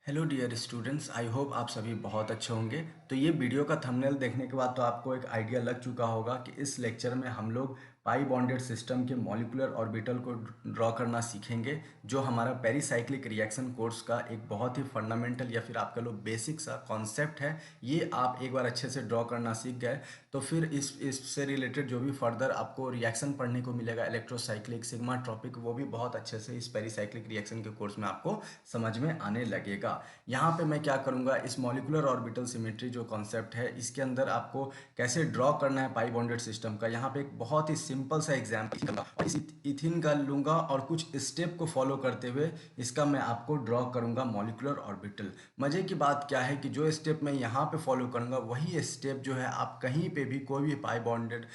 Hello dear students, I hope आप सभी बहुत अच्छे होंगे। तो ये वीडियो का थंबनेल देखने के बाद तो आपको एक आइडिया लग चुका होगा कि इस लेक्चर में हम लोग पाई बॉन्डेड सिस्टम के मॉलिक्यूलर ऑर्बिटल को ड्रॉ करना सीखेंगे, जो हमारा पेरीसाइक्लिक रिएक्शन कोर्स का एक बहुत ही फंडामेंटल या फिर आप कह लो बेसिक सा कॉन्सेप्ट है। ये आप एक बार अच्छे से ड्रॉ करना सीख गए तो फिर इससे रिलेटेड जो भी फर्दर आपको रिएक्शन पढ़ने को मिलेगा, इलेक्ट्रोसाइक्लिक सिग्मा ट्रॉपिक, वो भी बहुत अच्छे से इस पेरीसाइक्लिक रिएक्शन के कोर्स में आपको समझ में आने लगेगा। यहाँ पे मैं क्या करूँगा, इस मॉलिक्यूलर ऑर्बिटल सिमेट्री जो कॉन्सेप्ट है इसके अंदर आपको कैसे ड्रॉ करना है पाई बॉन्डेड सिस्टम का, यहाँ पे एक बहुत ही सिंपल सा एग्जाम्पल और इस इथिन का लूँगा और कुछ स्टेप को फॉलो करते हुए इसका मैं आपको ड्रॉ करूँगा मॉलिक्यूलर ऑर्बिटल। मज़े की बात क्या है कि जो स्टेप मैं यहाँ पे फॉलो करूँगा वही स्टेप जो है आप कहीं पे भी कोई भी पाई बॉन्डेड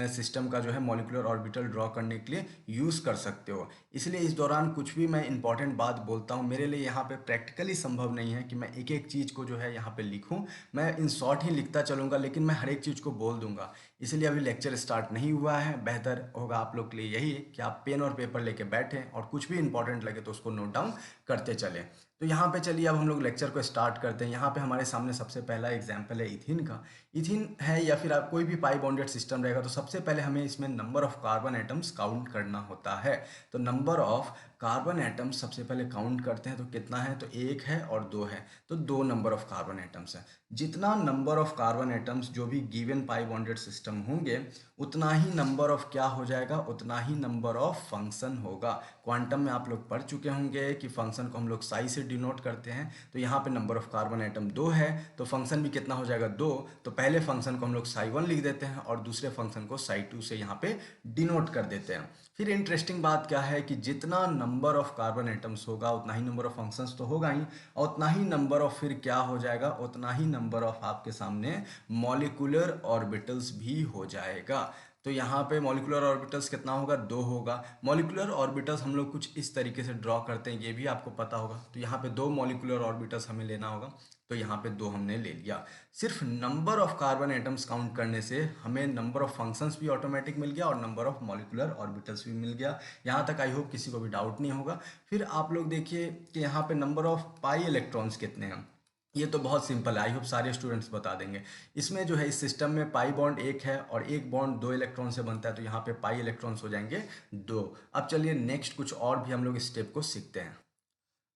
सिस्टम का जो है मॉलिक्यूलर ऑर्बिटल ड्रॉ करने के लिए यूज़ कर सकते हो। इसलिए इस दौरान कुछ भी मैं इंपॉर्टेंट बात बोलता हूँ, मेरे लिए यहाँ पे प्रैक्टिकली संभव नहीं है कि मैं एक एक चीज़ को जो है यहाँ पे लिखूँ। मैं इन शॉर्ट ही लिखता चलूँगा, लेकिन मैं हर एक चीज़ को बोल दूंगा। इसलिए अभी लेक्चर स्टार्ट नहीं हुआ है। बेहतर होगा आप लोग के लिए यही कि आप पेन और पेपर लेके बैठें और कुछ भी इंपॉर्टेंट लगे तो उसको नोट डाउन करते चलें। तो यहाँ पे चलिए अब हम लोग लेक्चर को स्टार्ट करते हैं। यहाँ पे हमारे सामने सबसे पहला एग्जाम्पल है इथिन का। इथिन है या फिर आप कोई भी पाई बॉन्डेड सिस्टम रहेगा तो सबसे पहले हमें इसमें number of carbon atoms count करना होता है। तो नंबर ऑफ कार्बन एटम्स सबसे पहले काउंट करते हैं तो कितना है, तो एक है और दो है, तो दो नंबर ऑफ कार्बन एटम्स है। जितना नंबर ऑफ कार्बन एटम्स जो भी गिवन पाई बॉन्डेड सिस्टम होंगे उतना ही नंबर ऑफ क्या हो जाएगा, उतना ही नंबर ऑफ फंक्शन होगा। क्वांटम में आप लोग पढ़ चुके होंगे कि फंक्शन को हम लोग साई से डिनोट करते हैं। तो यहाँ पे नंबर ऑफ कार्बन एटम दो है तो फंक्शन भी कितना हो जाएगा, दो। तो पहले फंक्शन को हम लोग साई वन लिख देते हैं और दूसरे फंक्शन को साई टू से यहाँ पे डिनोट कर देते हैं। फिर इंटरेस्टिंग बात क्या है कि जितना नंबर ऑफ कार्बन एटम्स होगा उतना ही नंबर ऑफ फंक्शंस तो होगा ही, और उतना ही नंबर ऑफ फिर क्या हो जाएगा, उतना ही नंबर ऑफ आपके सामने मॉलिक्यूलर ऑर्बिटल्स भी हो जाएगा। तो यहाँ पे मॉलिक्यूलर ऑर्बिटल्स कितना होगा, दो होगा। मॉलिक्यूलर ऑर्बिटल्स हम लोग कुछ इस तरीके से ड्रॉ करते हैं, ये भी आपको पता होगा। तो यहाँ पे दो मॉलिक्यूलर ऑर्बिटल्स हमें लेना होगा, तो यहाँ पे दो हमने ले लिया। सिर्फ number of carbon atoms count करने से हमें नंबर ऑफ फंक्शंस भी ऑटोमेटिक मिल गया और नंबर ऑफ मॉलिक्यूलर ऑर्बिटल्स भी मिल गया। यहाँ तक आई होप किसी को भी डाउट नहीं होगा। फिर आप लोग देखिए कि यहाँ पे नंबर ऑफ पाई इलेक्ट्रॉन्स कितने हैं। ये तो बहुत सिंपल है, आई होप सारे स्टूडेंट्स बता देंगे। इसमें जो है इस सिस्टम में पाई बॉन्ड एक है और एक बॉन्ड दो इलेक्ट्रॉन से बनता है, तो यहाँ पे पाई इलेक्ट्रॉन्स हो जाएंगे दो। अब चलिए नेक्स्ट कुछ और भी हम लोग स्टेप को सीखते हैं।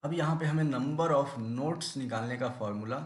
अब यहाँ पे हमें नंबर ऑफ नोट्स निकालने का फॉर्मूला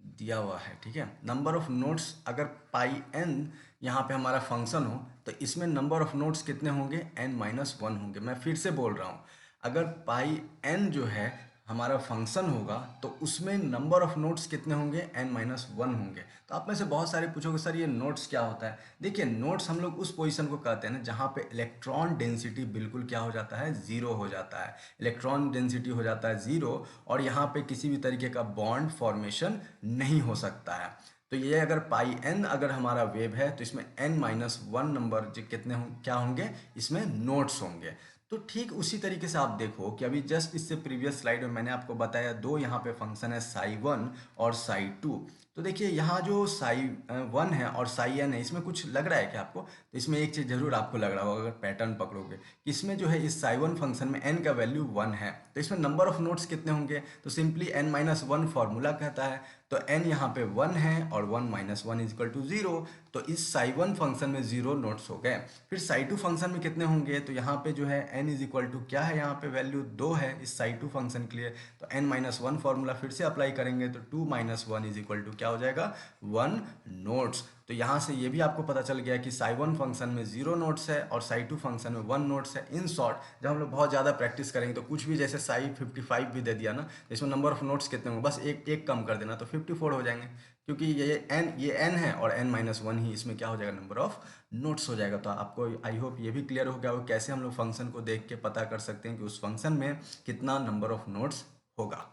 दिया हुआ है, ठीक है। नंबर ऑफ नोट्स अगर पाई एन यहाँ पे हमारा फंक्शन हो तो इसमें नंबर ऑफ नोट्स कितने होंगे, एन माइनस वन होंगे। मैं फिर से बोल रहा हूँ, अगर पाई एन जो है हमारा फंक्शन होगा तो उसमें नंबर ऑफ नोट्स कितने होंगे, एन माइनस वन होंगे। तो आप में से बहुत सारे पूछोगे सर ये नोट्स क्या होता है। देखिए नोट्स हम लोग उस पोजीशन को कहते हैं ना जहाँ पे इलेक्ट्रॉन डेंसिटी बिल्कुल क्या हो जाता है, जीरो हो जाता है। इलेक्ट्रॉन डेंसिटी हो जाता है जीरो और यहाँ पे किसी भी तरीके का बॉन्ड फॉर्मेशन नहीं हो सकता है। तो ये अगर पाई एन अगर हमारा वेव है तो इसमें एन माइनस वन नंबर जो कितने क्या होंगे, इसमें नोट्स होंगे। तो ठीक उसी तरीके से आप देखो कि अभी जस्ट इससे प्रीवियस स्लाइड में मैंने आपको बताया दो यहाँ पे फंक्शन है साई वन और साई टू। तो देखिए यहाँ जो साई वन है और साई एन है इसमें कुछ लग रहा है क्या आपको, तो इसमें एक चीज़ जरूर आपको लग रहा होगा अगर पैटर्न पकड़ोगे कि इसमें जो है इस साई वन फंक्शन में एन का वैल्यू वन है। तो इसमें नंबर ऑफ नोट्स कितने होंगे, तो simply n minus one formula कहता है। तो एन यहाँ पे वन है और one minus one is equal to zero. तो इस साई वन फंक्शन में जीरो नोट्स हो गए। फिर साई टू फंक्शन में कितने होंगे, तो यहाँ पे जो है एन इज इक्वल टू क्या है, यहाँ पे वैल्यू दो है इस साई टू फंक्शन के लिए। तो एन माइनस वन फॉर्मूला फिर से अप्लाई करेंगे तो two minus one is equal to क्या हो जाएगा, वन नोट्स। तो यहाँ से ये भी आपको पता चल गया कि साई वन फंक्शन में जीरो नोट्स है और साई टू फंक्शन में वन नोट्स है। इन शॉर्ट जब हम लोग बहुत ज़्यादा प्रैक्टिस करेंगे तो कुछ भी जैसे साई 55 भी दे दिया ना, तो इसमें नंबर ऑफ नोट्स कितने होंगे, बस एक एक कम कर देना तो 54 हो जाएंगे। क्योंकि ये एन है और एन माइनस वन ही इसमें क्या हो जाएगा, नंबर ऑफ नोट्स हो जाएगा। तो आपको आई होप ये भी क्लियर हो गया हो कैसे हम लोग फंक्शन को देख के पता कर सकते हैं कि उस फंक्शन में कितना नंबर ऑफ नोट्स होगा।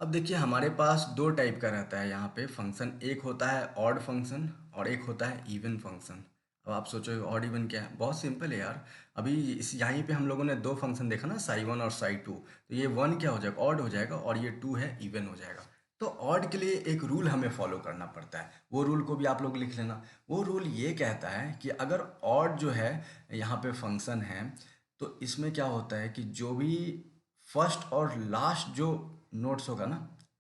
अब देखिए हमारे पास दो टाइप का रहता है यहाँ पे फंक्शन, एक होता है ऑड फंक्शन और एक होता है इवन फंक्शन। अब आप सोचोगे ऑड इवन क्या है, बहुत सिंपल है यार। अभी इस यहीं पे हम लोगों ने दो फंक्शन देखा ना, साई वन और साई टू। तो ये वन क्या हो जाएगा, ऑड हो जाएगा और ये टू है इवन हो जाएगा। तो ऑड के लिए एक रूल हमें फॉलो करना पड़ता है, वो रूल को भी आप लोग लिख लेना। वो रूल ये कहता है कि अगर ऑड जो है यहाँ पे फंक्शन है तो इसमें क्या होता है कि जो भी फर्स्ट और लास्ट जो नोट्स होगा ना,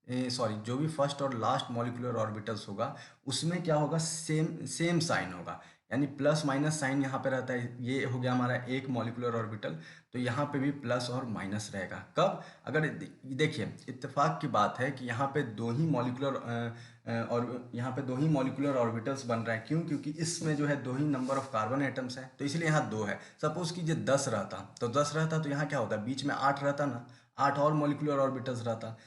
सॉरी जो भी फर्स्ट और लास्ट मॉलिक्यूलर ऑर्बिटल्स होगा उसमें क्या होगा, सेम सेम साइन होगा, यानी प्लस माइनस साइन यहाँ पे रहता है। ये हो गया हमारा एक मॉलिक्यूलर ऑर्बिटल, तो यहाँ पे भी प्लस और माइनस रहेगा। कब, अगर देखिए इत्तेफाक की बात है कि यहाँ पे दो ही मॉलिक्यूलर और यहाँ पे दो ही मॉलिक्यूलर ऑर्बिटल्स बन रहे हैं। क्यों? क्योंकि इसमें जो है दो ही नंबर ऑफ कार्बन एटम्स हैं, तो इसलिए यहाँ दो है। सपोज कीजिए 10 रहता, तो 10 रहता तो यहाँ क्या होता, बीच में 8 रहता ना, 8 और मॉलिक्यूलर ऑर्बिटल्स रहता।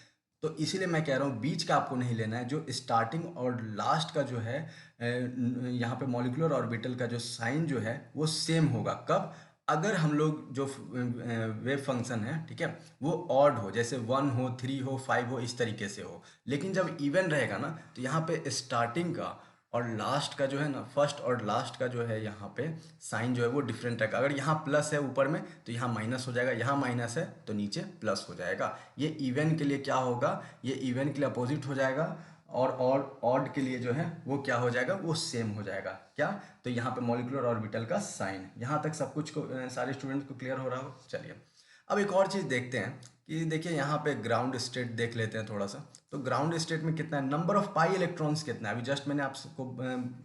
तो इसीलिए मैं कह रहा हूँ बीच का आपको नहीं लेना है, जो स्टार्टिंग और लास्ट का जो है यहाँ पे मॉलिक्यूलर ऑर्बिटल का जो साइन जो है वो सेम होगा। कब, अगर हम लोग जो वेव फंक्शन है, ठीक है, वो ऑड हो, जैसे 1 हो, 3 हो, 5 हो, इस तरीके से हो। लेकिन जब इवन रहेगा ना, तो यहाँ पे स्टार्टिंग का और लास्ट का जो है ना, फर्स्ट और लास्ट का जो है यहाँ पे साइन जो है वो डिफरेंट रहेगा। अगर यहाँ प्लस है ऊपर में तो यहाँ माइनस हो जाएगा, यहाँ माइनस है तो नीचे प्लस हो जाएगा। ये इवन के लिए क्या होगा, ये इवन के लिए अपोजिट हो जाएगा, और ऑड के लिए जो है वो क्या हो जाएगा, वो सेम हो जाएगा। क्या, तो यहाँ पे मॉलिक्यूलर ऑर्बिटल का साइन। यहाँ तक सब कुछ को सारे स्टूडेंट को क्लियर हो रहा हो। चलिए अब एक और चीज़ देखते हैं कि देखिए यहाँ पे ग्राउंड स्टेट देख लेते हैं थोड़ा सा। तो ग्राउंड स्टेट में कितना है, नंबर ऑफ पाई इलेक्ट्रॉन्स कितना है। अभी जस्ट मैंने आपको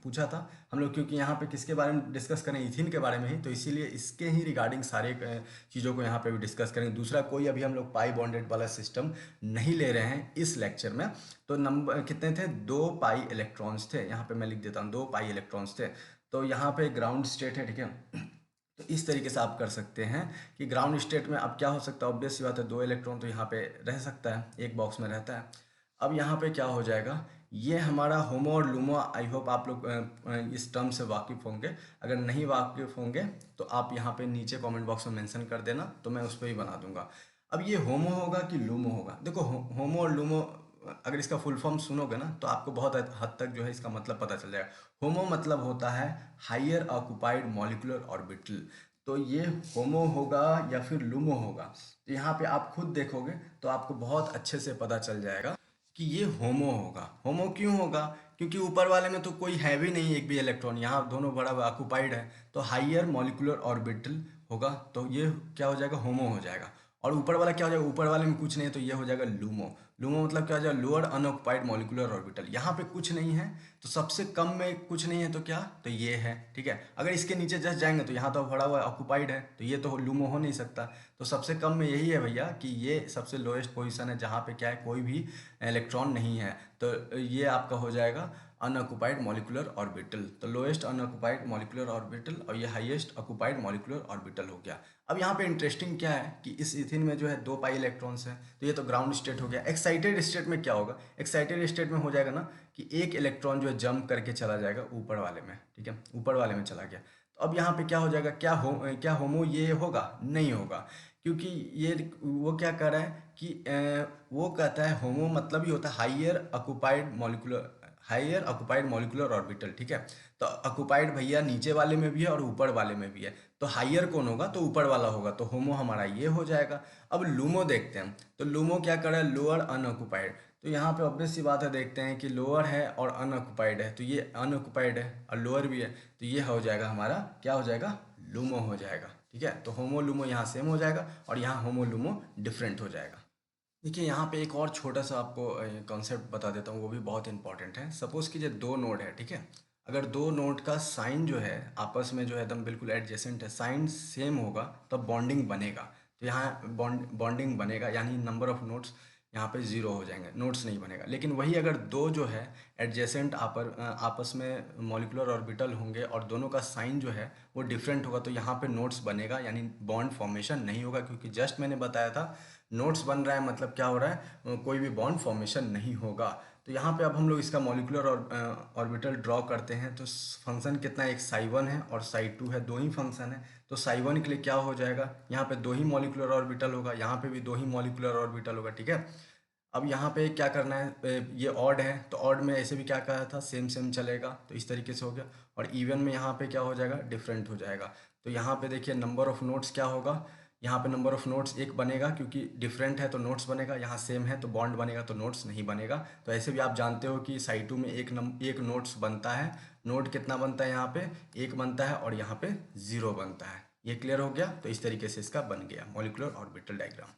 पूछा था हम लोग, क्योंकि यहाँ पे किसके बारे में डिस्कस करें, इथिन के बारे में ही, तो इसीलिए इसके ही रिगार्डिंग सारे चीज़ों को यहाँ पे भी डिस्कस करेंगे। दूसरा कोई अभी हम लोग पाई बॉन्डेड वाला सिस्टम नहीं ले रहे हैं इस लेक्चर में। तो नंबर कितने थे, 2 पाई इलेक्ट्रॉन्स थे। यहाँ पे मैं लिख देता हूँ 2 पाई इलेक्ट्रॉन्स थे। तो यहाँ पे ग्राउंड स्टेट है, ठीक है। तो इस तरीके से आप कर सकते हैं कि ग्राउंड स्टेट में अब क्या हो सकता है, ऑब्वियस सी बात है 2 इलेक्ट्रॉन तो यहाँ पे रह सकता है, एक बॉक्स में रहता है। अब यहाँ पे क्या हो जाएगा, ये हमारा होमो और लूमो, आई होप आप लोग इस टर्म से वाकिफ़ होंगे। अगर नहीं वाकिफ़ होंगे तो आप यहाँ पे नीचे कमेंट बॉक्स में मेंशन कर देना, तो मैं उस पर ही बना दूंगा। अब ये होमो होगा कि लूमो होगा, देखो होमो और लूमो अगर इसका फुल फॉर्म सुनोगे ना तो आपको बहुत हद तक जो है इसका मतलब पता चल जाएगा। होमो मतलब होता है हायर ऑक्युपाइड मॉलिक्यूलर ऑर्बिटल। तो ये होमो होगा या फिर लूमो होगा, तो यहाँ पे आप खुद देखोगे तो आपको बहुत अच्छे से पता चल जाएगा कि ये होमो होगा। होमो क्यों होगा, क्योंकि ऊपर वाले में तो कोई है भी नहीं एक भी इलेक्ट्रॉन, यहाँ दोनों बड़ा ऑक्युपाइड है, तो हायर मॉलिक्यूलर ऑर्बिटल होगा, तो ये क्या हो जाएगा, होमो हो जाएगा। और ऊपर वाला क्या हो जाएगा, ऊपर वाले में कुछ नहीं है तो ये हो जाएगा लूमो। लूमो मतलब क्या हो जाएगा, लोअर अनऑक्युपाइड मॉलिक्यूलर ऑर्बिटल। यहाँ पे कुछ नहीं है तो सबसे कम में कुछ नहीं है तो क्या, तो ये है, ठीक है। अगर इसके नीचे जस्ट जाएंगे तो यहाँ तो भरा हुआ ऑक्युपाइड है, तो ये तो लूमो हो नहीं सकता। तो सबसे कम में यही है भैया कि ये सबसे लोएस्ट पोजीशन है जहाँ पे क्या है, कोई भी इलेक्ट्रॉन नहीं है। तो ये आपका हो जाएगा अनऑक्युपाइड मॉलिक्यूलर ऑर्बिटल। तो लोएस्ट अनऑक्युपाइड मॉलिक्यूलर ऑर्बिटल और ये हाईएस्ट ऑक्युपाइड मॉलिक्यूलर ऑर्बिटल हो गया। अब यहाँ पे इंटरेस्टिंग क्या है कि इस इथिन में जो है 2 पाई इलेक्ट्रॉन्स हैं, तो ये तो ग्राउंड स्टेट हो गया। एक्साइटेड स्टेट में क्या होगा, एक्साइटेड स्टेट में हो जाएगा ना कि एक इलेक्ट्रॉन जो है जंप करके चला जाएगा ऊपर वाले में, ठीक है, ऊपर वाले में चला गया। तो अब यहाँ पे क्या हो जाएगा, क्या होमो ये होगा, नहीं होगा, क्योंकि ये वो क्या कर रहा है कि वो कहता है होमो मतलब ही होता है हायर ऑक्युपाइड मॉलिक्यूलर ऑर्बिटल, ठीक है। तो ऑक्युपाइड भैया नीचे वाले में भी है और ऊपर वाले में भी है, तो हायर कौन होगा, तो ऊपर वाला होगा, तो होमो हमारा ये हो जाएगा। अब लूमो देखते हैं, तो लूमो क्या कर रहा है, लोअर अनऑक्युपाइड। तो यहाँ पे ऑब्वियस सी बात है, देखते हैं कि लोअर है और अनऑक्युपाइड है, तो ये अनऑक्युपाइड है और लोअर भी है, तो ये हो जाएगा हमारा, क्या हो जाएगा, लूमो हो जाएगा, ठीक है। तो होमो लूमो यहाँ सेम हो जाएगा और यहाँ होमो लूमो डिफरेंट हो जाएगा। देखिए यहाँ पे एक और छोटा सा आपको कॉन्सेप्ट बता देता हूँ, वो भी बहुत इंपॉर्टेंट है। सपोज़ कीजिए 2 नोड है, ठीक है। अगर 2 नोड का साइन जो है आपस में जो है एकदम बिल्कुल एडजेसेंट है, साइन सेम होगा तब बॉन्डिंग बनेगा। तो यहाँ बॉन्डिंग बनेगा, यानी नंबर ऑफ नोड्स यहाँ पे 0 हो जाएंगे, नोड्स नहीं बनेगा। लेकिन वही अगर 2 जो है एडजेसेंट आपस में मॉलिक्यूलर ऑर्बिटल होंगे और दोनों का साइन जो है वो डिफरेंट होगा, तो यहाँ पे नोड्स बनेगा, यानी बॉन्ड फॉर्मेशन नहीं होगा। क्योंकि जस्ट मैंने बताया था नोड्स बन रहा है मतलब क्या हो रहा है, कोई भी बॉन्ड फॉर्मेशन नहीं होगा। तो यहाँ पे अब हम लोग इसका मॉलिक्यूलर ऑर्बिटल ड्रॉ करते हैं। तो फंक्शन कितना है, एक साई 1 है और साई 2 है, 2 ही फंक्शन है। तो साई 1 के लिए क्या हो जाएगा, यहाँ पे 2 ही मॉलिक्यूलर ऑर्बिटल होगा, यहाँ पे भी 2 ही मॉलिक्यूलर ऑर्बिटल होगा, ठीक है। अब यहाँ पे क्या करना है, ये ऑड है तो ऑड में ऐसे भी क्या कहा था, सेम सेम चलेगा, तो इस तरीके से हो गया। और इवन में यहाँ पे क्या हो जाएगा, डिफरेंट हो जाएगा। तो यहाँ पे देखिए नंबर ऑफ नोड्स क्या होगा, यहाँ पे नंबर ऑफ नोड्स 1 बनेगा, क्योंकि डिफरेंट है तो नोड्स बनेगा, यहाँ सेम है तो बॉन्ड बनेगा, तो नोड्स नहीं बनेगा। तो ऐसे भी आप जानते हो कि साई 2 में एक नोड्स बनता है। नोड कितना बनता है, यहाँ पे 1 बनता है और यहाँ पे 0 बनता है। ये क्लियर हो गया। तो इस तरीके से इसका बन गया मॉलिक्यूलर ऑर्बिटल डायग्राम।